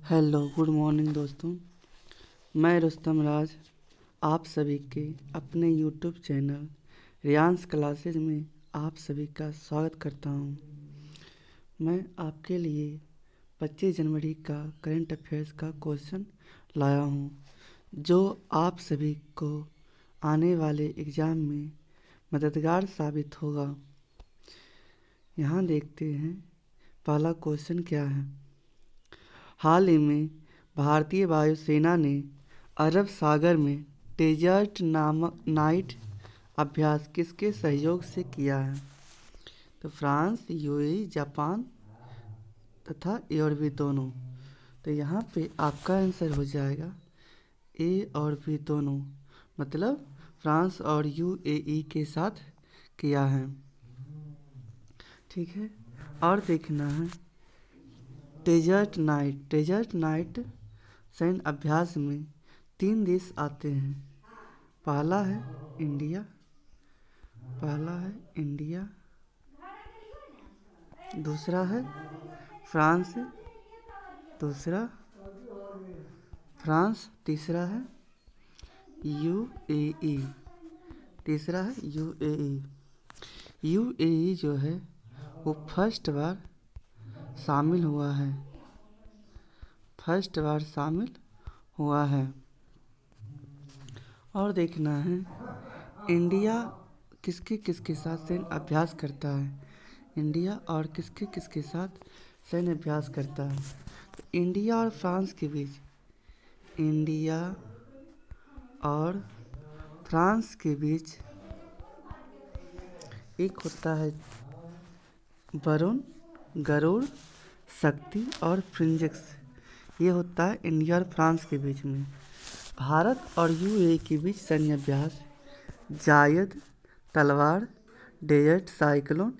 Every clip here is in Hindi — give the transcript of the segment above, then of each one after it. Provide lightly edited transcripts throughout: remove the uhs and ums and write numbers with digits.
हेलो गुड मॉर्निंग दोस्तों। मैं रुस्तम राज आप सभी के अपने यूट्यूब चैनल रियांस क्लासेज में आप सभी का स्वागत करता हूं। मैं आपके लिए 25 जनवरी का करंट अफेयर्स का क्वेश्चन लाया हूं, जो आप सभी को आने वाले एग्ज़ाम में मददगार साबित होगा। यहाँ देखते हैं पहला क्वेश्चन क्या है। हाल ही में भारतीय वायुसेना ने अरब सागर में डेजर्ट नाइट अभ्यास किसके सहयोग से किया है? तो फ्रांस, यूएई, जापान तथा यूरोपीय दोनों। तो यहाँ पे आपका आंसर हो जाएगा ए और बी दोनों, मतलब फ्रांस और यूएई के साथ किया है। ठीक है, और देखना है डेजर्ट नाइट सैन्य अभ्यास में 3 देश आते हैं। पहला है इंडिया, दूसरा है फ्रांस, तीसरा है यूएई। यूएई जो है वो फर्स्ट बार शामिल हुआ है। और देखना है इंडिया किसके किसके साथ सैन्य अभ्यास करता है। इंडिया और किसके साथ सैन्य अभ्यास करता है। तो इंडिया और फ्रांस के बीच एक होता है वरुण, गरुड़, शक्ति और फ्रिंजिक्स। ये होता है इंडिया और फ्रांस के बीच में। भारत और यूएई के बीच सैन्य अभ्यास जायद, तलवार, डेजर्ट साइक्लोन,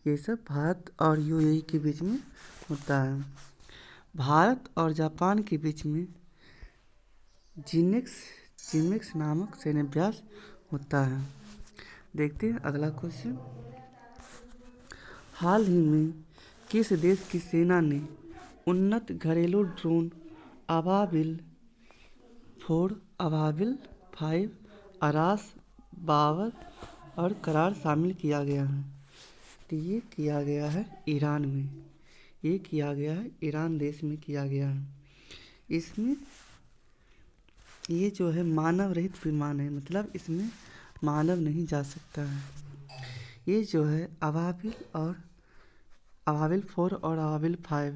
ये सब भारत और यूएई के बीच में होता है। भारत और जापान के बीच में जिनेक्स नामक सैन्य अभ्यास होता है। देखते हैं अगला क्वेश्चन। हाल ही में किस देश की सेना ने उन्नत घरेलू ड्रोन अबाबिल 4, अबाबिल 5, अरास, बाबर और करार शामिल किया गया है? तो ये किया गया है ईरान में। ईरान देश में किया गया है। इसमें ये जो है मानव रहित विमान है, मतलब इसमें मानव नहीं जा सकता है। ये जो है अबाबिल 4 और अबाबिल 5,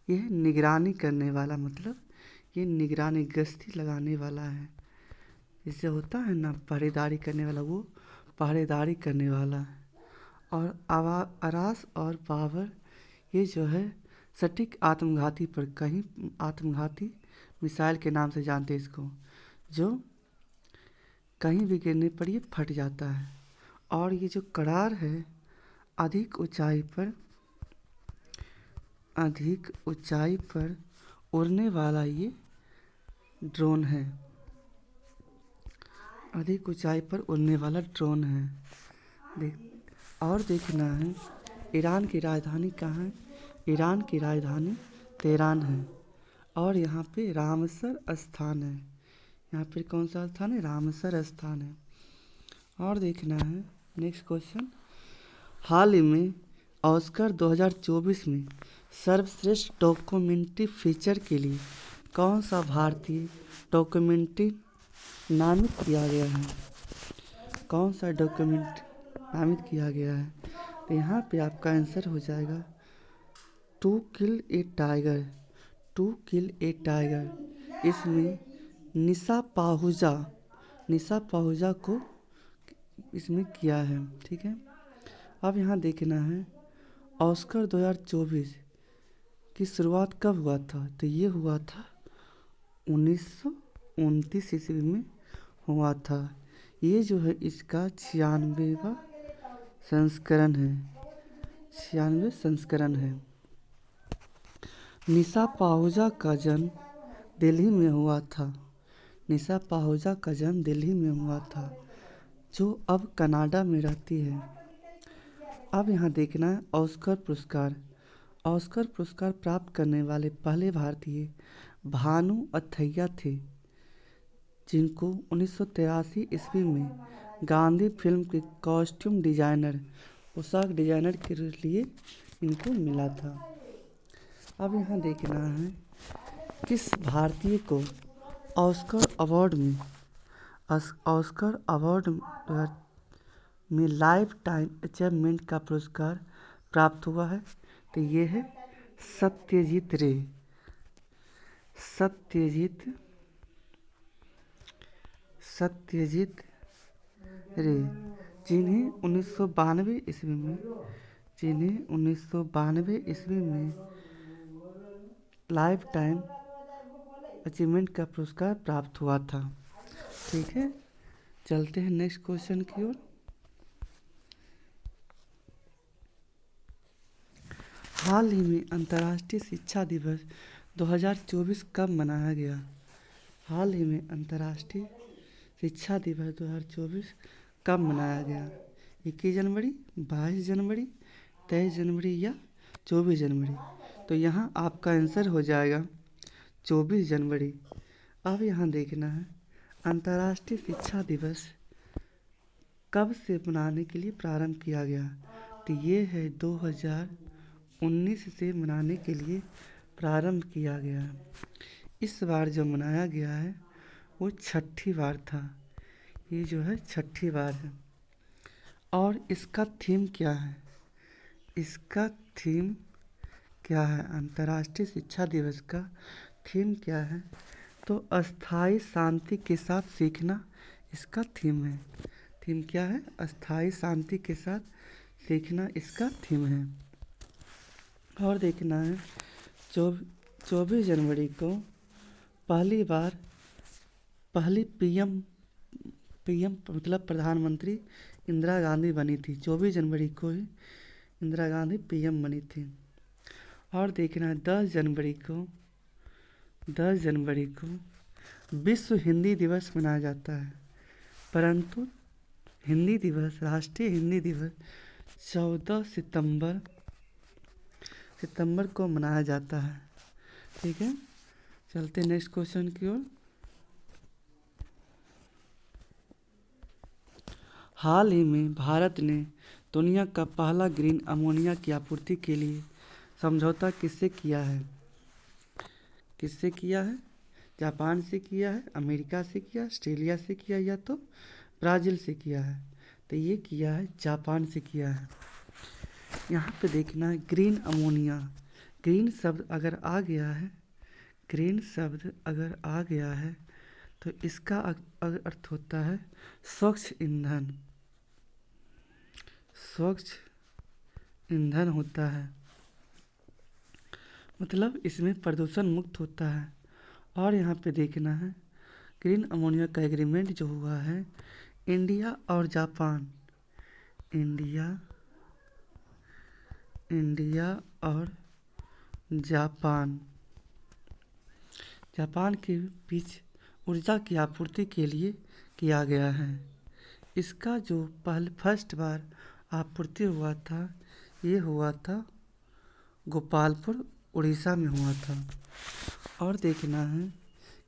ये निगरानी करने वाला, मतलब ये निगरानी गश्ती लगाने वाला है। जैसे होता है ना पहरेदारी करने वाला, वो पहरेदारी करने वाला है। और अरास और बाबर ये जो है सटीक आत्मघाती पर, कहीं आत्मघाती मिसाइल के नाम से जानते हैं इसको, जो कहीं भी गिरने पर ये फट जाता है। और ये जो करार है अधिक ऊंचाई पर उड़ने वाला ये ड्रोन है। और देखना है ईरान की राजधानी कहाँ है। ईरान की राजधानी तेहरान है। और यहाँ पे रामसर स्थान है। यहाँ पे कौन सा स्थान है? रामसर स्थान है। और देखना है नेक्स्ट क्वेश्चन। हाल ही में ऑस्कर 2024 में सर्वश्रेष्ठ डॉक्यूमेंट्री फीचर के लिए कौन सा भारतीय डॉक्यूमेंट्री नामित किया गया है? तो यहाँ पे आपका आंसर हो जाएगा टू किल ए टाइगर। इसमें निशा पाहुजा को इसमें किया है। ठीक है, अब यहाँ देखना है ऑस्कर 2024 की शुरुआत कब हुआ था? तो ये हुआ था 1929 ईस्वी में हुआ था। ये जो है इसका 96वां संस्करण है। निशा पाहुजा का जन्म दिल्ली में हुआ था, जो अब कनाडा में रहती है। अब यहाँ देखना है ऑस्कर पुरस्कार प्राप्त करने वाले पहले भारतीय भानु अथैया थे, जिनको 1983 ईस्वी में गांधी फिल्म के कॉस्ट्यूम डिजाइनर, पोशाक डिजाइनर के लिए इनको मिला था। अब यहाँ देखना है किस भारतीय को ऑस्कर अवार्ड में लाइफ टाइम अचीवमेंट का पुरस्कार प्राप्त हुआ है। तो ये है सत्यजीत रे। सत्यजीत रे, जिन्हें 1992 ईस्वी में लाइफ टाइम अचीवमेंट का पुरस्कार प्राप्त हुआ था। ठीक है, चलते हैं नेक्स्ट क्वेश्चन की ओर। हाल ही में अंतर्राष्ट्रीय शिक्षा दिवस 2024 कब मनाया गया? हाल ही में अंतर्राष्ट्रीय शिक्षा दिवस 2024 कब मनाया गया? 21 जनवरी, 22 जनवरी, 23 जनवरी या 24 जनवरी? तो यहाँ आपका आंसर हो जाएगा 24 जनवरी। अब यहाँ देखना है अंतर्राष्ट्रीय शिक्षा दिवस कब से मनाने के लिए प्रारंभ किया गया? तो ये है 2019 से मनाने के लिए प्रारंभ किया गया। इस बार जो मनाया गया है वो 6ठी बार था। ये जो है 6ठी बार है। और इसका थीम क्या है? इसका थीम क्या है? अंतर्राष्ट्रीय शिक्षा दिवस का थीम क्या है? तो अस्थाई शांति के साथ सीखना इसका थीम है। थीम क्या है? अस्थाई शांति के साथ सीखना इसका थीम है। और देखना है 24 जनवरी को पहली पीएम मतलब प्रधानमंत्री इंदिरा गांधी बनी थी। 24 जनवरी को ही इंदिरा गांधी पीएम बनी थी। और देखना है 10 जनवरी को विश्व हिंदी दिवस मनाया जाता है, परंतु राष्ट्रीय हिंदी दिवस 14 सितंबर को मनाया जाता है। ठीक है, चलते नेक्स्ट क्वेश्चन की ओर। हाल ही में भारत ने दुनिया का पहला ग्रीन अमोनिया की आपूर्ति के लिए समझौता किससे किया है? जापान से किया है, अमेरिका से किया, ऑस्ट्रेलिया से किया या तो ब्राज़ील से किया है? तो ये किया है जापान से किया है। यहाँ पे देखना है ग्रीन अमोनिया। ग्रीन शब्द अगर आ गया है तो इसका अर्थ होता है स्वच्छ ईंधन होता है, मतलब इसमें प्रदूषण मुक्त होता है। और यहाँ पे देखना है ग्रीन अमोनिया का एग्रीमेंट जो हुआ है इंडिया और जापान के बीच ऊर्जा की आपूर्ति के लिए किया गया है। इसका जो फर्स्ट बार आपूर्ति हुआ था ये हुआ था गोपालपुर उड़ीसा में हुआ था। और देखना है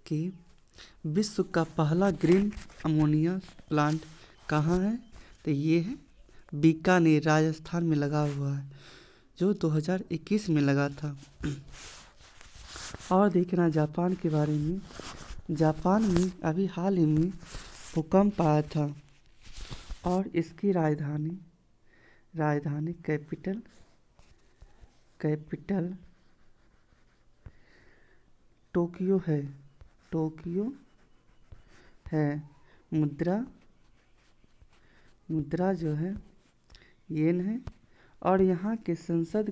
कि विश्व का पहला ग्रीन अमोनिया प्लांट कहाँ है? तो ये है बीकानेर, राजस्थान में लगा हुआ है, जो 2021 में लगा था। और देखना जापान के बारे में, जापान में अभी हाल ही में भूकंप आया था और इसकी राजधानी कैपिटल टोक्यो है। मुद्रा जो है येन है। और यहाँ के संसद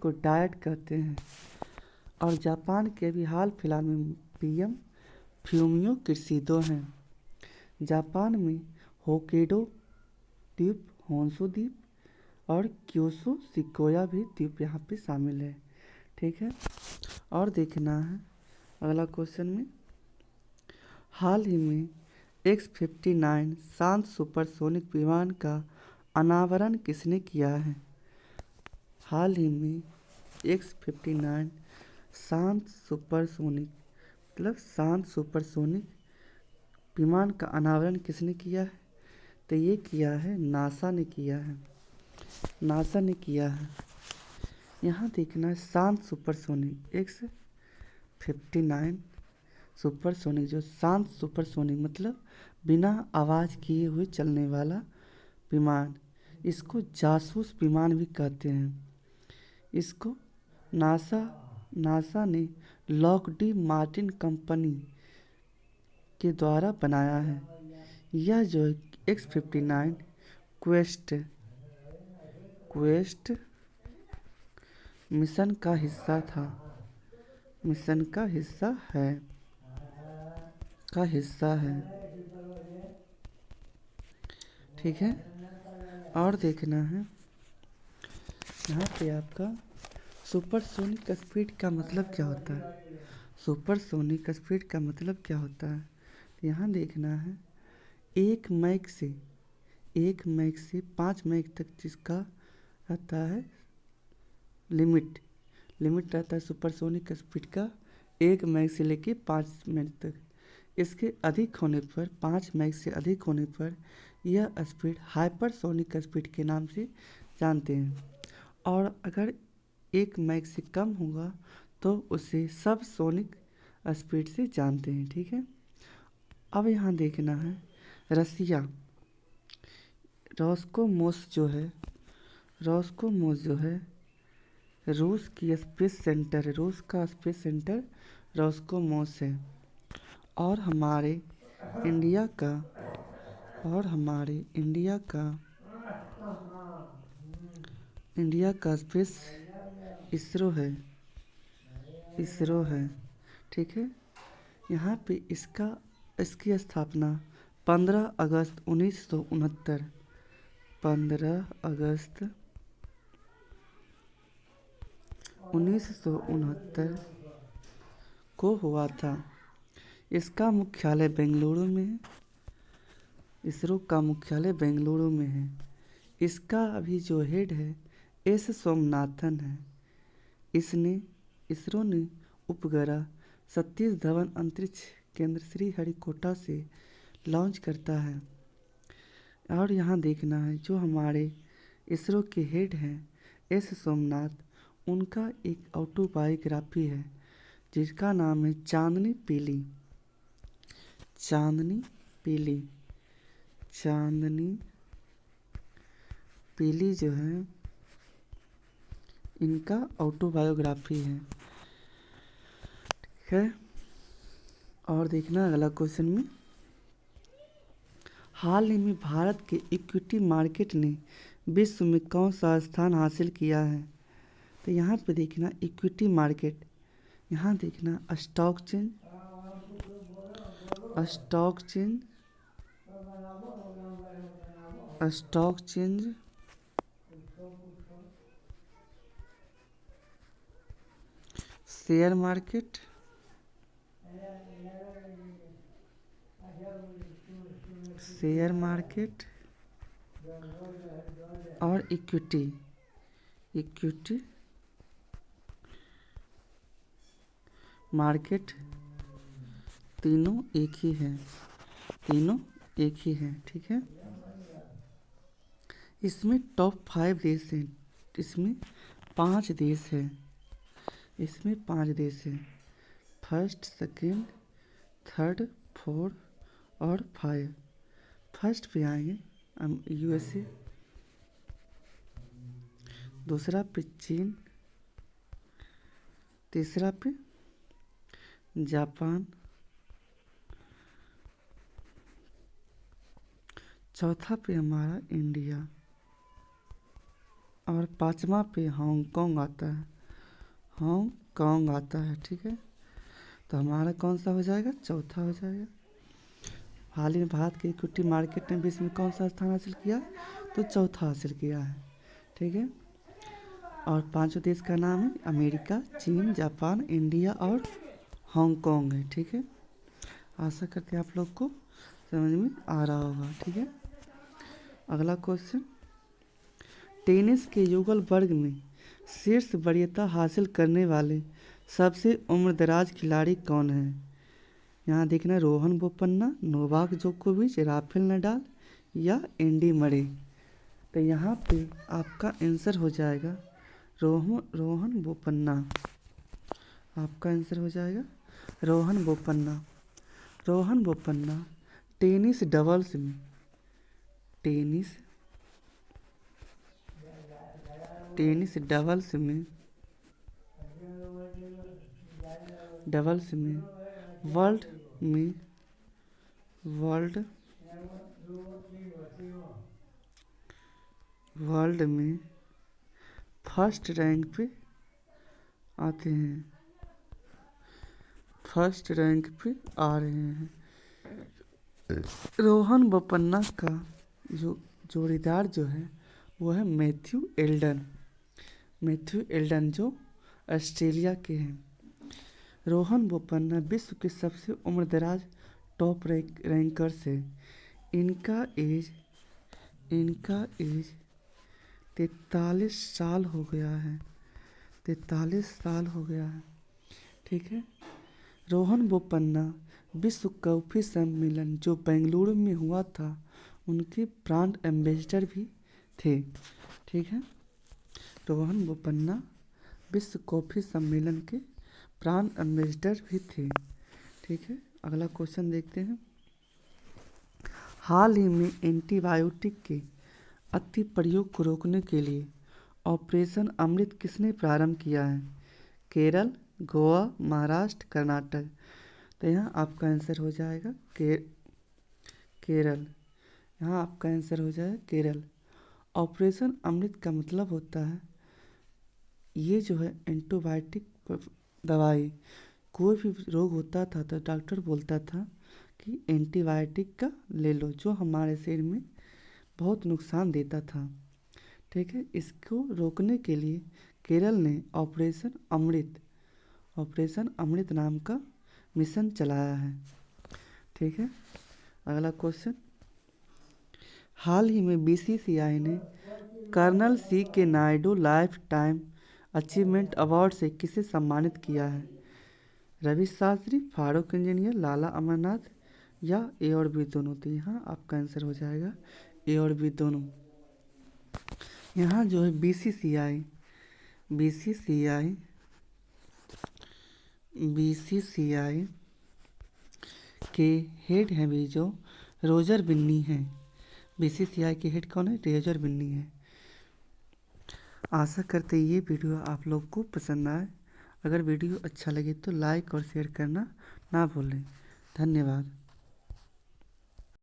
को डायट कहते हैं। और जापान के भी हाल फिलहाल में पीएम फ्यूमियो किशिदा हैं। जापान में होक्काइडो द्वीप, होन्शु द्वीप और क्यूशू शिकोया भी द्वीप यहाँ पे शामिल है। ठीक है, और देखना है अगला क्वेश्चन में, हाल ही में X-59 शांत सुपरसोनिक विमान का अनावरण किसने किया है? हाल ही में X-59 शांत सुपरसोनिक मतलब शांत सुपरसोनिक विमान का अनावरण किसने किया है? तो ये किया है नासा ने किया है, नासा ने किया है। यहाँ देखना है शांत सुपरसोनिक X-59 सुपरसोनिक, जो शांत सुपरसोनिक मतलब बिना आवाज़ किए हुए चलने वाला विमान, इसको जासूस विमान भी कहते हैं। इसको नासा ने लॉकहीड मार्टिन कंपनी के द्वारा बनाया है। यह जो X-59 क्वेस्ट मिशन का हिस्सा था, मिशन का हिस्सा है। ठीक है। और देखना है यहाँ पे आपका सुपरसोनिक स्पीड का मतलब क्या होता है। सुपरसोनिक स्पीड का मतलब क्या होता है, यहाँ देखना है 1 मैक से 5 मैक तक जिसका रहता है लिमिट रहता है सुपरसोनिक स्पीड का 1 मैक से लेके 5 मैक तक। इसके अधिक होने पर 5 मैक से अधिक होने पर यह स्पीड हाइपरसोनिक स्पीड के नाम से जानते हैं, और अगर 1 मैक से कम होगा तो उसे सबसोनिक स्पीड से जानते हैं। ठीक है। अब यहाँ देखना है रसिया रोस्कोमोस जो है रूस की स्पेस सेंटर है, रूस का स्पेस सेंटर रोस्कोमोस है। और हमारे इंडिया का स्पेस इसरो है। ठीक है। यहाँ पे इसकी स्थापना 15 अगस्त 1969 को हुआ था। इसका मुख्यालय बेंगलुरु में है। इसरो का मुख्यालय बेंगलुरु में है। इसका अभी जो हेड है एस सोमनाथन है। इसरो ने उपग्रह सतीश धवन अंतरिक्ष केंद्र श्रीहरिकोटा से लॉन्च करता है। और यहाँ देखना है जो हमारे इसरो के हेड हैं एस सोमनाथ, उनका एक ऑटोबायोग्राफी है जिसका नाम है चांदनी पीली जो है इनका ऑटोबायोग्राफी है। ठीक है। और देखना अगला क्वेश्चन में, हाल ही में भारत के इक्विटी मार्केट ने विश्व में कौन सा स्थान हासिल किया है? तो यहाँ पे देखना इक्विटी मार्केट, यहाँ देखना स्टॉक चेंज शेयर मार्केट और इक्विटी मार्केट तीनों एक ही है। ठीक है। इसमें टॉप 5 देश हैं, इसमें 5 देश हैं, फर्स्ट, सेकेंड, थर्ड, फोर्थ और 5। फर्स्ट पे आएंगे हम USA, दूसरा पे चीन, तीसरा पे जापान, चौथा पे हमारा इंडिया और 5वां पे हांगकांग आता है। ठीक है। तो हमारा कौन सा हो जाएगा? चौथा हो जाएगा। हाल ही में भारत के इक्विटी मार्केट ने विश्व में कौन सा स्थान हासिल किया? तो चौथा हासिल किया है। ठीक है। और 5 देश का नाम है अमेरिका, चीन, जापान, इंडिया और हांगकांग है। ठीक है। आशा करते हैं आप लोग को समझ में आ रहा होगा। ठीक है। अगला क्वेश्चन, टेनिस के युगल वर्ग में शीर्ष वरीयता हासिल करने वाले सबसे उम्रदराज खिलाड़ी कौन है? यहाँ देखना, रोहन बोपन्ना, नोवाक जोकोविच, राफेल नडाल या एंडी मरे। तो यहाँ पे आपका आंसर हो जाएगा रोहन बोपन्ना। आपका आंसर हो जाएगा रोहन बोपन्ना। रोहन बोपन्ना टेनिस डबल्स में वर्ल्ड में वर्ल्ड में फर्स्ट रैंक पे आते हैं, फर्स्ट रैंक पे आ रहे हैं। रोहन बोपन्ना का जो जोड़ीदार जो है वो है मैथ्यू एल्डन जो ऑस्ट्रेलिया के हैं। रोहन बोपन्ना विश्व के सबसे उम्रदराज टॉप रैंकर्स है। इनका एज 43 साल हो गया है। 43 साल हो गया है, ठीक है। रोहन बोपन्ना विश्व कॉफी सम्मेलन जो बेंगलुरु में हुआ था उनके ब्रांड एम्बेसडर भी थे, ठीक है। रोहन बोपन्ना विश्व कॉफी सम्मेलन के ब्रांड एम्बेसडर भी थे, ठीक है। अगला क्वेश्चन देखते हैं। हाल ही में एंटीबायोटिक के अति प्रयोग को रोकने के लिए ऑपरेशन अमृत किसने प्रारंभ किया है? केरल, गोवा, महाराष्ट्र, कर्नाटक। तो यहाँ आपका आंसर हो जाएगा केरल। यहाँ आपका आंसर हो जाएगा केरल। ऑपरेशन अमृत का मतलब होता है ये जो है एंटीबायोटिक दवाई, कोई भी रोग होता था तो डॉक्टर बोलता था कि एंटीबायोटिक का ले लो, जो हमारे शरीर में बहुत नुकसान देता था, ठीक है। इसको रोकने के लिए केरल ने ऑपरेशन अमृत नाम का मिशन चलाया है, ठीक है। अगला क्वेश्चन। हाल ही में बीसीसीआई ने कर्नल सी के Naidu life time achievement award से किसे सम्मानित किया है? रवि शास्त्री, फारूक इंजीनियर, लाला अमरनाथ या ए और बी दोनों। तो यहाँ आपका आंसर हो जाएगा ए और बी दोनों। यहाँ जो है बीसीसीआई के हेड हैं भी जो रोजर बिन्नी हैं। बीसीसीआई के हेड कौन है? रोजर बिन्नी है। आशा करते ये वीडियो आप लोग को पसंद आए। अगर वीडियो अच्छा लगे तो लाइक और शेयर करना ना भूलें। धन्यवाद।